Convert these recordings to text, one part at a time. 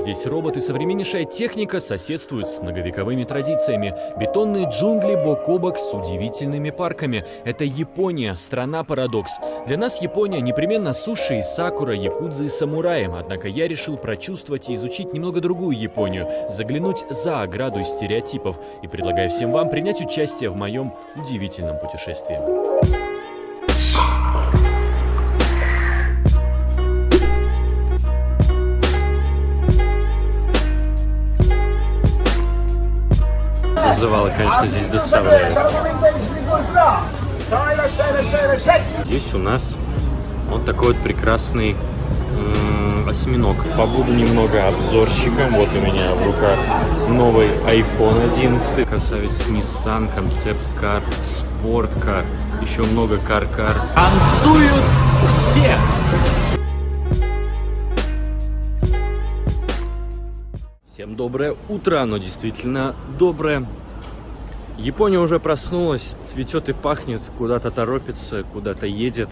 Здесь роботы и современнейшая техника соседствуют с многовековыми традициями. Бетонные джунгли бок о бок с удивительными парками. Это Япония, страна-парадокс. Для нас Япония непременно суши и сакура, якудзы и самураи. Однако я решил прочувствовать и изучить немного другую Японию, заглянуть за ограду из стереотипов. И предлагаю всем вам принять участие в моем удивительном путешествии. Зазывало, конечно, здесь доставляют. Здесь у нас вот такой вот прекрасный осьминог. Побуду немного обзорщиком. Вот у меня в руках новый iPhone 11. Красавец Nissan, Concept Car, Sport Car. Еще много Car. Танцуют все! Всем доброе утро, оно действительно доброе. Япония уже проснулась, цветет и пахнет, куда-то торопится, куда-то едет.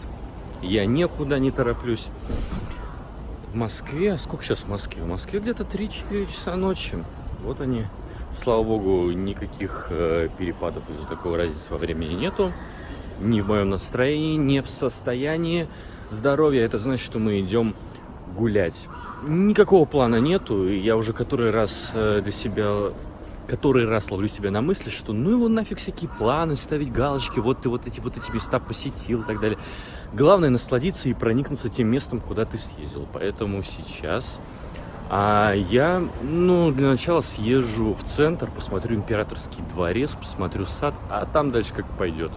Я никуда не тороплюсь. В Москве, сколько сейчас в Москве? В Москве где-то 3-4 часа ночи. Вот они, слава богу, никаких перепадов из-за такого разницы во времени нету. Ни в моем настроении, ни в состоянии здоровья. Это значит, что мы идем гулять. Никакого плана нету, и я уже который раз ловлю себя на мысли, что ну его нафиг всякие планы, ставить галочки, вот ты вот эти места посетил и так далее. Главное насладиться и проникнуться тем местом, куда ты съездил. Поэтому сейчас я, для начала съезжу в центр, посмотрю Императорский дворец, посмотрю сад, а там дальше как пойдет.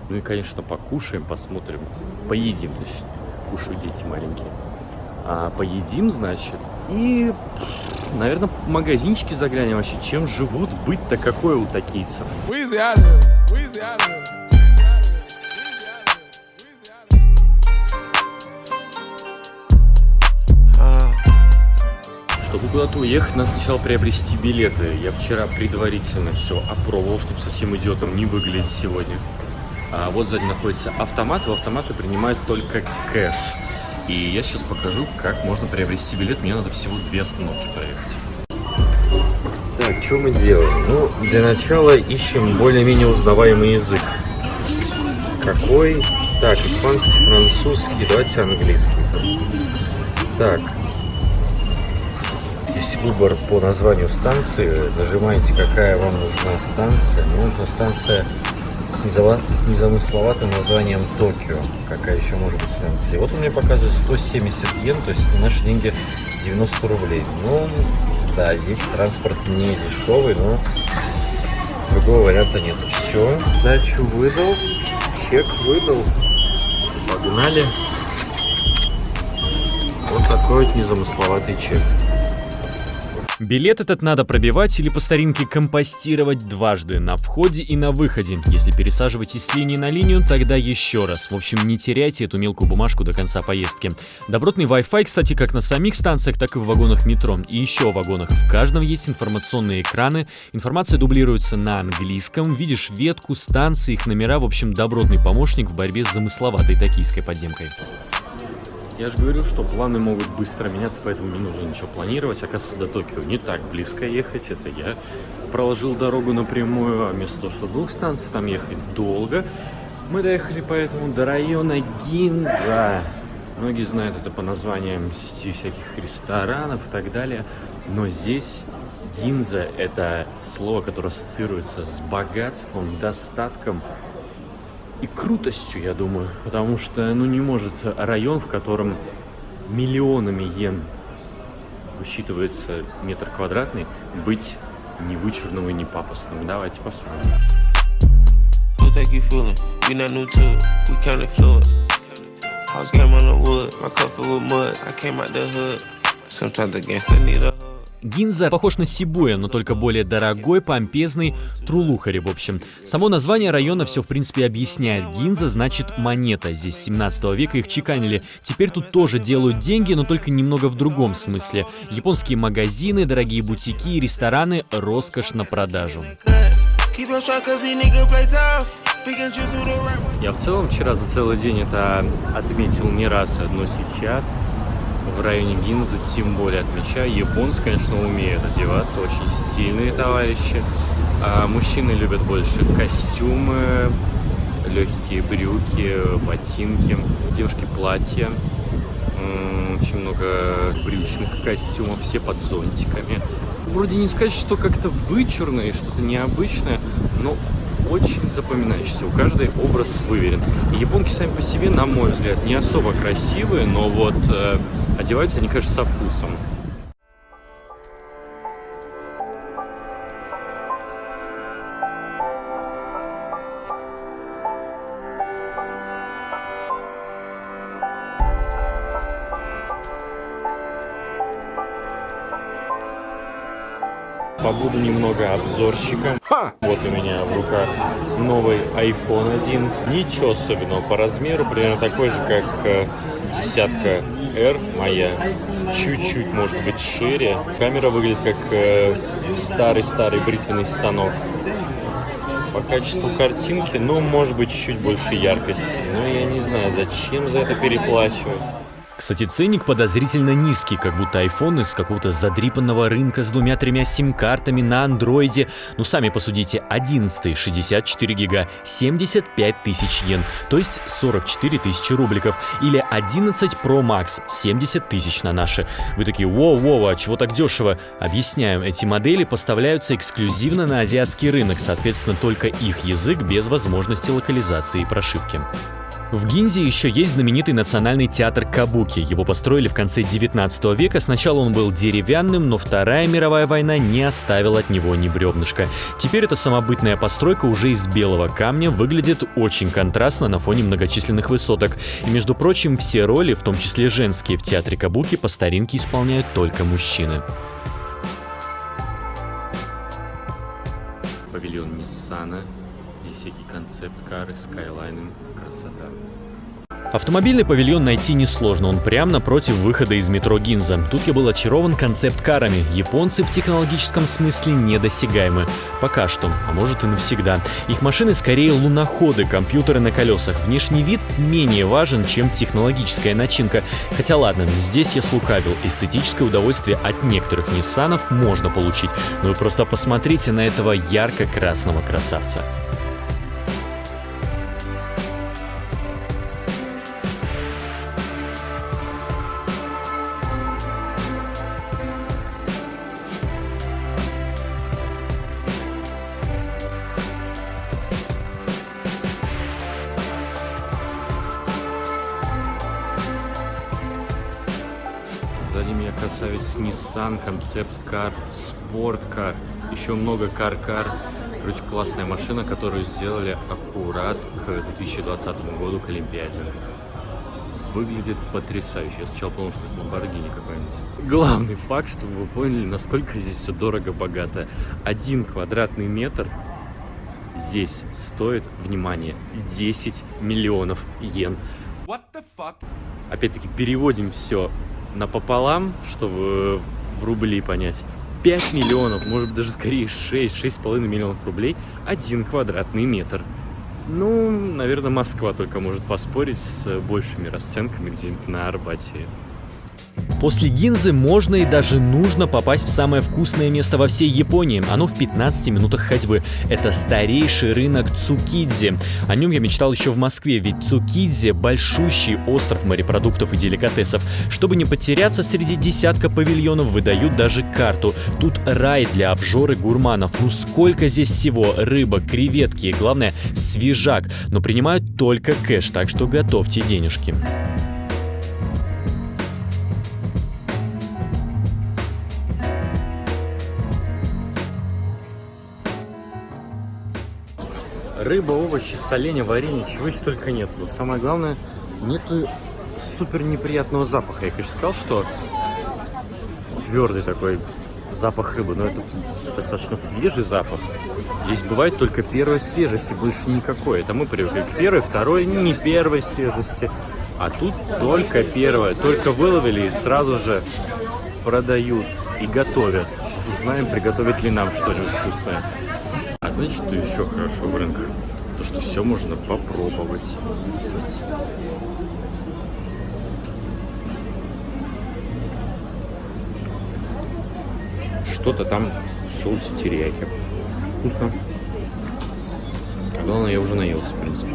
Ну и, конечно, покушаем, посмотрим, поедим, точнее. Кушают дети маленькие. Поедим, значит, и, наверное, в магазинчики заглянем вообще, чем живут, быть-то какое у токийцев. Чтобы куда-то уехать, надо сначала приобрести билеты. Я вчера предварительно все опробовал, чтобы совсем идиотом не выглядеть сегодня. Вот сзади находится автомат, в автоматы принимают только кэш. И я сейчас покажу, как можно приобрести билет. Мне надо всего 2 остановки проехать. Так, что мы делаем? Для начала ищем более-менее узнаваемый язык. Какой? Так, испанский, французский, давайте английский. Так. Есть выбор по названию станции. Нажимаете, какая вам нужна станция. Мне нужна станция с незамысловатым названием Токио. Какая еще может быть станция? И вот он мне показывает 170 йен, то есть на наши деньги 90 рублей. Да, здесь транспорт не дешевый, но другого варианта нет. Все, дачу выдал, чек выдал. Погнали. Вот такой вот незамысловатый чек. Билет этот надо пробивать или по старинке компостировать дважды, на входе и на выходе. Если пересаживаетесь с линии на линию, тогда еще раз. В общем, не теряйте эту мелкую бумажку до конца поездки. Добротный Wi-Fi, кстати, как на самих станциях, так и в вагонах метро. И еще в вагонах. В каждом есть информационные экраны. Информация дублируется на английском. Видишь ветку, станции, их номера. В общем, добротный помощник в борьбе с замысловатой токийской подземкой. Я же говорю, что планы могут быстро меняться, поэтому не нужно ничего планировать. Оказывается, до Токио не так близко ехать. Это я проложил дорогу напрямую, а вместо того, что 2 станций там ехать долго. Мы доехали поэтому до района Гинза. Многие знают это по названиям сети всяких ресторанов и так далее. Но здесь Гинза — это слово, которое ассоциируется с богатством, достатком и крутостью, я думаю, потому что, не может район, в котором миллионами йен высчитывается метр квадратный, быть не вычурным и не пафосным. Давайте посмотрим. Гинза похож на Сибуя, но только более дорогой, помпезный, трулухари, в общем. Само название района все, в принципе, объясняет. Гинза значит монета. Здесь с 17 века их чеканили. Теперь тут тоже делают деньги, но только немного в другом смысле. Японские магазины, дорогие бутики и рестораны, роскошь на продажу. Я в целом вчера за целый день это отметил не раз, но сейчас в районе Гинзы тем более отмечаю. Японцы, конечно, умеют одеваться, очень стильные товарищи. А мужчины любят больше костюмы, легкие брюки, ботинки, девушки платья. Очень много брючных костюмов, все под зонтиками. Вроде не сказать, что как-то вычурное, что-то необычное, но очень запоминающийся. У каждой образ выверен. И японки сами по себе, на мой взгляд, не особо красивые, но вот одеваются они, кажется, со вкусом. Побуду немного обзорщиком. Вот у меня в руках новый iPhone 11. Ничего особенного по размеру, примерно такой же, как десятка R моя. Чуть-чуть, может быть, шире. Камера выглядит как старый-старый бритвенный станок. По качеству картинки, ну, может быть, чуть-чуть больше яркости. Но я не знаю, зачем за это переплачивать. Кстати, ценник подозрительно низкий, как будто айфоны с какого-то задрипанного рынка с 2-3 сим-картами на андроиде. Ну, сами посудите, 11 64 гига, 75 тысяч йен, то есть 44 тысячи рубликов. Или 11 Pro Max, 70 тысяч на наши. Вы такие, воу, а чего так дешево? Объясняем, эти модели поставляются эксклюзивно на азиатский рынок, соответственно, только их язык без возможности локализации и прошивки. В Гинзе еще есть знаменитый национальный театр Кабуки. Его построили в конце 19 века. Сначала он был деревянным, но Вторая мировая война не оставила от него ни бревнышка. Теперь эта самобытная постройка уже из белого камня выглядит очень контрастно на фоне многочисленных высоток. И, между прочим, все роли, в том числе женские, в театре Кабуки по старинке исполняют только мужчины. Павильон Ниссана. Всякие концепт-кары, скайлайны, красота. Автомобильный павильон найти несложно, он прямо напротив выхода из метро Гинза. Тут я был очарован концепт-карами. Японцы в технологическом смысле недосягаемы. Пока что, а может и навсегда. Их машины скорее луноходы, компьютеры на колесах. Внешний вид менее важен, чем технологическая начинка. Хотя ладно, здесь я слукавил. Эстетическое удовольствие от некоторых Ниссанов можно получить. Но вы просто посмотрите на этого ярко-красного красавца. Сзади меня красавец Nissan, концепт-кар, спорт-кар, еще много кар-кар. Короче, классная машина, которую сделали аккурат к 2020 году, к Олимпиаде. Выглядит потрясающе. Я сначала подумал, что это Lamborghini какой-нибудь. Главный факт, чтобы вы поняли, насколько здесь все дорого-богато. 1 квадратный метр здесь стоит, внимание, 10 миллионов йен. What the fuck? Опять-таки, переводим все напополам, чтобы в рубли понять. 5 миллионов, может даже скорее 6,5 миллионов рублей 1 квадратный метр. Ну, наверное, Москва только может поспорить с большими расценками где-нибудь на Арбате. После Гинзы можно и даже нужно попасть в самое вкусное место во всей Японии. Оно в 15 минутах ходьбы. Это старейший рынок Цукидзе. О нем я мечтал еще в Москве, ведь Цукидзе – большущий остров морепродуктов и деликатесов. Чтобы не потеряться среди десятка павильонов, выдают даже карту. Тут рай для обжор и гурманов. Ну сколько здесь всего: рыба, креветки и, главное, свежак. Но принимают только кэш, так что готовьте денежки. Рыба, овощи, соленья, варенье, чего здесь только нет. Но самое главное, нету супер неприятного запаха. Я, конечно, сказал, что твердый такой запах рыбы, но это достаточно свежий запах. Здесь бывает только первой свежести, больше никакой. Это мы привыкли к первой, второй не первой свежести. А тут только первая, только выловили и сразу же продают и готовят. Сейчас узнаем, приготовят ли нам что-нибудь вкусное. А знаете, что еще хорошо в рынках? То, что все можно попробовать. что-то там соус терияки. Вкусно. А главное, я уже наелся, в принципе.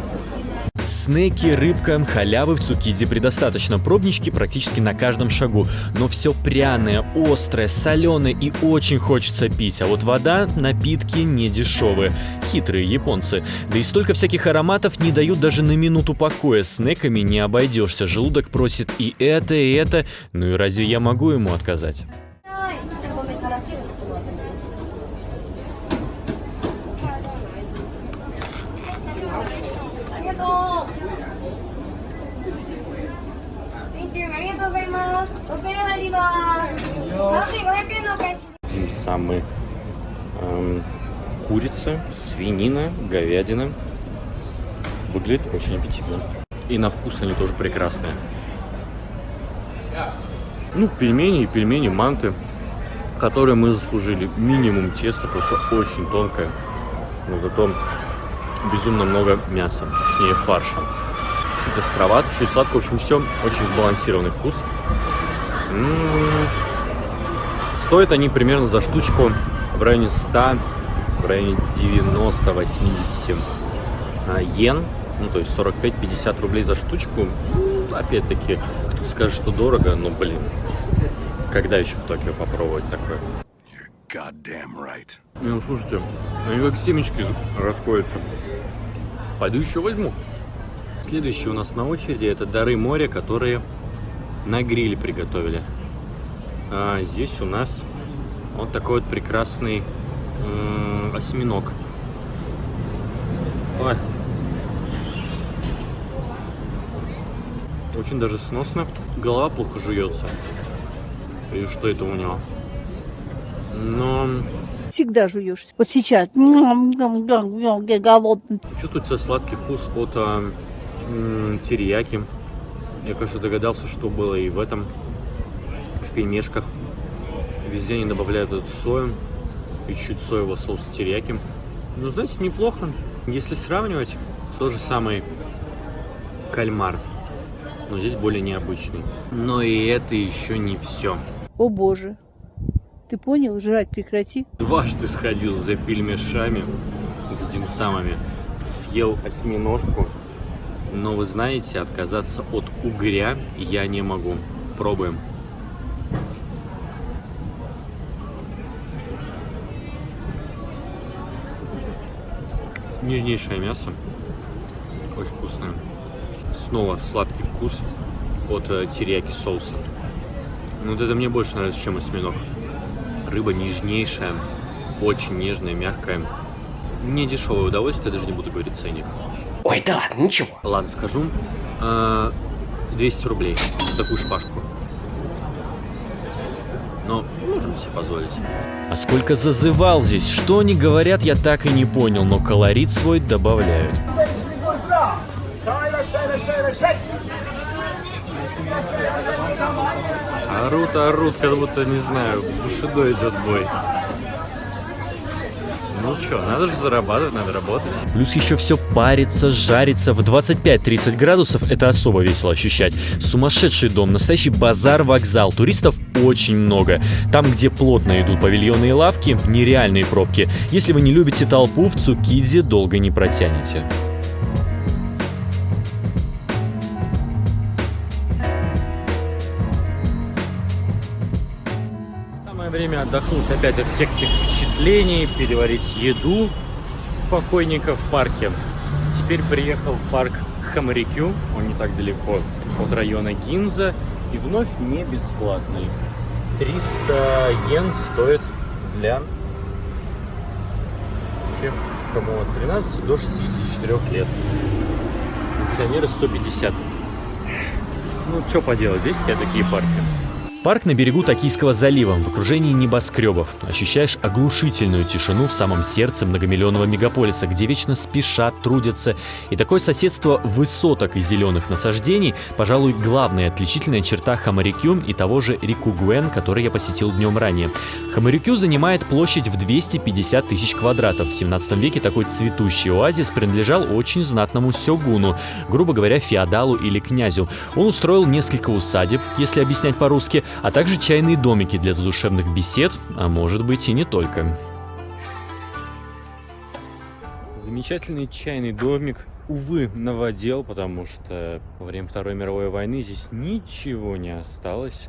Снеки, рыбка, халявы в Цукидзе предостаточно. Пробнички практически на каждом шагу. Но все пряное, острое, соленое и очень хочется пить. А вот вода, напитки не дешевые. Хитрые японцы. Да и столько всяких ароматов не дают даже на минуту покоя. Снеками не обойдешься. Желудок просит и это, и это. Ну и разве я могу ему отказать? Димсамы. Курица, свинина, говядина. Выглядит очень аппетитно. И на вкус они тоже прекрасные. Ну, пельмени, манты, которые мы заслужили. Минимум теста, просто очень тонкое. Но зато безумно много мяса, точнее фарша. Чуть островато, чуть сладко. В общем, все очень сбалансированный вкус. Стоят они примерно за штучку в районе 100, в районе 90-80 йен. Ну, то есть 45-50 рублей за штучку. Опять-таки, кто-то скажет, что дорого, но, блин, когда еще в Токио попробовать такое? Ну, слушайте, они как семечки расходятся. Пойду еще возьму. Следующее у нас на очереди это дары моря, которые на гриле приготовили. А здесь у нас вот такой вот прекрасный осьминог. Ой. Очень даже сносно. Голова плохо жуется. И что это у него? Но... Всегда жуешь. Вот сейчас. Голодный. Чувствуется сладкий вкус от терияки. Я, кажется, догадался, что было и в этом, в пельмешках. Везде они добавляют эту сою и чуть соевого соуса терияки. Ну, знаете, неплохо. Если сравнивать, тот же самый кальмар, но здесь более необычный. Но и это еще не все. О боже. Ты понял? Жрать прекрати. Дважды сходил за пельмешами, за димсамами. Съел осьминожку. Но вы знаете, отказаться от угря я не могу. Пробуем. Нежнейшее мясо. Очень вкусное. Снова сладкий вкус от терияки соуса. Ну, вот это мне больше нравится, чем осьминог. Рыба нежнейшая, очень нежная, мягкая. Не дешевое удовольствие, даже не буду говорить ценник. Ой, да ладно, ничего. Ладно, скажу. 200 рублей за такую шпажку. Но можем себе позволить. А сколько зазывал здесь, что они говорят, я так и не понял, но колорит свой добавляют. Орут, как будто, не знаю, бушидо идет бой. Ну что, надо же зарабатывать, надо работать. Плюс еще все парится, жарится в 25-30 градусов, это особо весело ощущать. Сумасшедший дом, настоящий базар-вокзал, туристов очень много. Там, где плотно идут павильоны и лавки, нереальные пробки. Если вы не любите толпу, в Цукидзе долго не протянете. Время отдохнуть опять от всех этих впечатлений, переварить еду спокойненько в парке. Теперь приехал в парк Хамарикю, он не так далеко от района Гинза, и вновь не бесплатный. 300 йен стоит для тех, кому от 13 до 64 лет. Пенсионеры 150. Ну, что поделать, здесь все такие парки. Парк на берегу Токийского залива, в окружении небоскребов. Ощущаешь оглушительную тишину в самом сердце многомиллионного мегаполиса, где вечно спешат, трудятся. И такое соседство высоток и зеленых насаждений, пожалуй, главная отличительная черта Хамарикю и того же Рикугуэн, который я посетил днем ранее. Хамарикю занимает площадь в 250 тысяч квадратов. В 17 веке такой цветущий оазис принадлежал очень знатному сёгуну, грубо говоря, феодалу или князю. Он устроил несколько усадеб, если объяснять по-русски, а также чайные домики для задушевных бесед, а может быть и не только. Замечательный чайный домик, увы, новодел, потому что во время Второй мировой войны здесь ничего не осталось.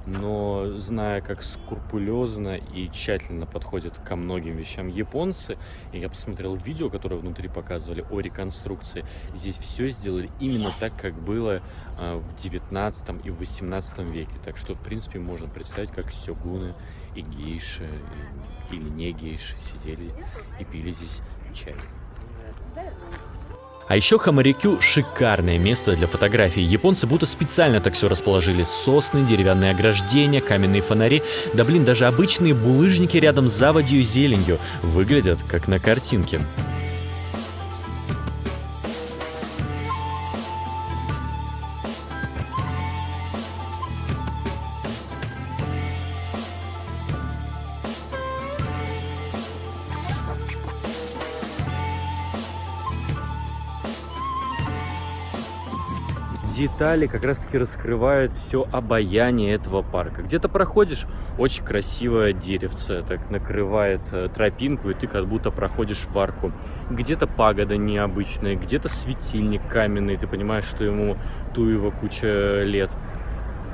Но зная, как скрупулезно и тщательно подходят ко многим вещам японцы, и я посмотрел видео, которое внутри показывали о реконструкции, здесь все сделали именно так, как было в 19 и в 18 веке. Так что, в принципе, можно представить, как сёгуны и гейши, или не гейши сидели и пили здесь чай. А еще Хамарикю — шикарное место для фотографий. Японцы будто специально так все расположили. Сосны, деревянные ограждения, каменные фонари. Да блин, даже обычные булыжники рядом с заводью и зеленью выглядят как на картинке. Детали как раз таки раскрывают все обаяние этого парка. Где-то проходишь, очень красивое деревце, так накрывает тропинку, и ты как будто проходишь в арку. Где-то пагода необычная, где-то светильник каменный, ты понимаешь, что ему туева куча лет.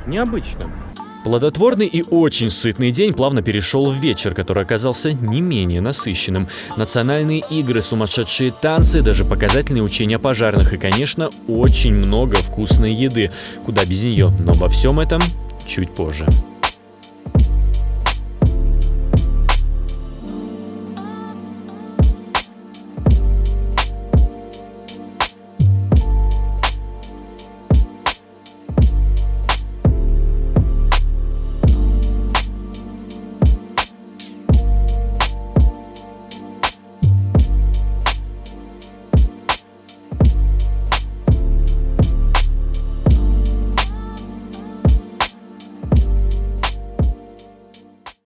Необычно. Плодотворный и очень сытный день плавно перешел в вечер, который оказался не менее насыщенным. Национальные игры, сумасшедшие танцы, даже показательные учения пожарных и, конечно, очень много вкусной еды. Куда без нее, но обо всем этом чуть позже.